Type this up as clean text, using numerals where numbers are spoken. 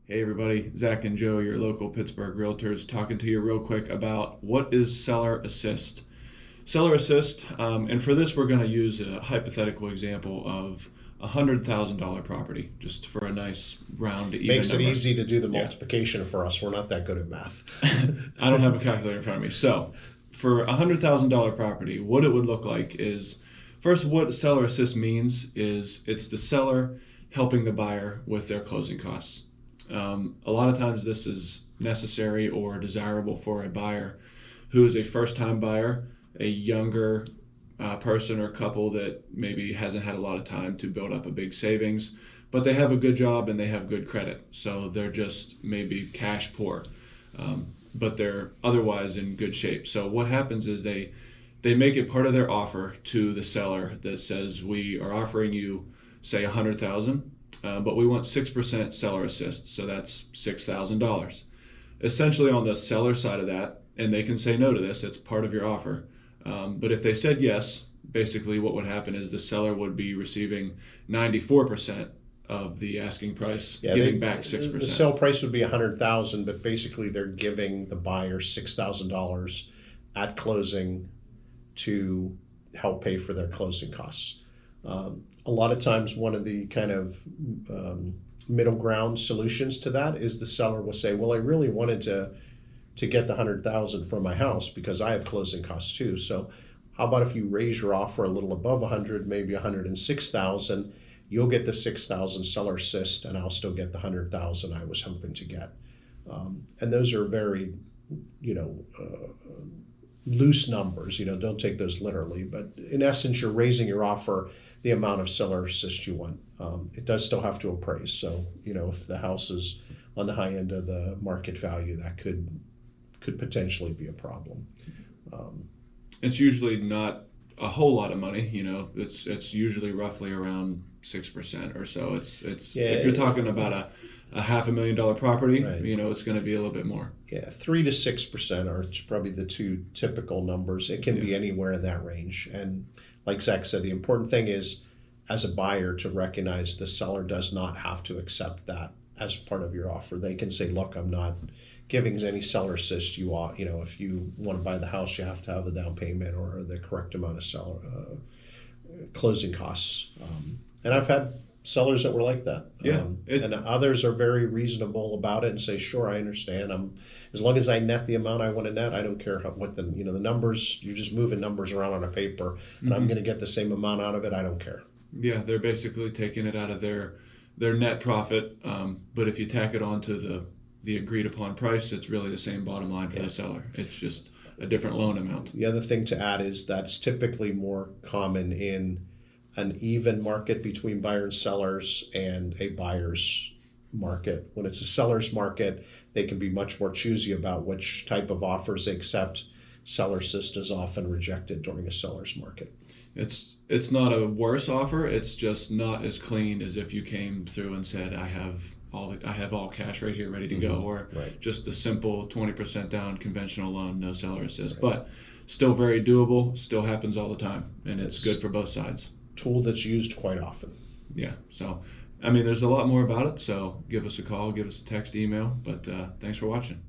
Hey everybody, Zack and Joe, your local Pittsburgh realtors, talking to you real quick about what is seller assist. Seller assist, and for this we're going to use a hypothetical example of a $100,000 property, just for a nice round even Makes number. it easy to do the multiplication for us. We're not that good at math. I don't have a calculator in front of me. So for a $100,000 property, what it would look like is, first, what seller assist means is it's the seller helping the buyer with their closing costs. A lot of times this is necessary or desirable for a buyer who is a first-time buyer, a younger person or couple that maybe hasn't had a lot of time to build up a big savings, but they have a good job and they have good credit. So they're just maybe cash poor, but they're otherwise in good shape. So what happens is they make it part of their offer to the seller that says, we are offering you, say, $100,000. But we want 6% seller assist, so that's $6,000. Essentially on the seller side of that, and they can say no to this, it's part of your offer. But if they said yes, basically what would happen is the seller would be receiving 94% of the asking price, giving back 6%. The sale price would be $100,000, but basically they're giving the buyer $6,000 at closing to help pay for their closing costs. A lot of times one of the kind of middle ground solutions to that is the seller will say, well, I really wanted to get the $100,000 for my house because I have closing costs too. So how about if you raise your offer a little above 100, maybe 106,000, you'll get the 6,000 seller assist and I'll still get the 100,000 I was hoping to get. And those are very, loose numbers, don't take those literally, but in essence, you're raising your offer the amount of seller assist you want. It does still have to appraise. So, if the house is on the high end of the market value, that could potentially be a problem. It's usually not a whole lot of money, it's usually roughly around 6% or so. It's if you're talking about a $500,000 property, right, it's going to be a little bit more. Yeah, 3 to 6% are probably the two typical numbers. It can be anywhere in that range. And like Zach said, the important thing is, as a buyer, to recognize the seller does not have to accept that as part of your offer. They can say, look, I'm not giving any seller assist. You are, if you want to buy the house, you have to have the down payment or the correct amount of seller closing costs. And I've had sellers that were like that. And others are very reasonable about it and say, sure, I understand. As long as I net the amount I want to net, I don't care what the numbers, you're just moving numbers around on a paper and I'm going to get the same amount out of it. I don't care. Yeah, they're basically taking it out of their net profit. But if you tack it on to the agreed upon price, it's really the same bottom line for the seller. It's just a different loan amount. The other thing to add is that's typically more common in an even market between buyers and sellers and a buyer's market. When it's a seller's market, they can be much more choosy about which type of offers they accept. Seller assist is often rejected during a seller's market. It's not a worse offer. It's just not as clean as if you came through and said, I have all cash right here ready to go, or just a simple 20% down conventional loan, no seller assist. But still very doable, still happens all the time, and it's good for both sides. Tool that's used quite often. Yeah, so there's a lot more about it, so give us a call, give us a text, email, but thanks for watching.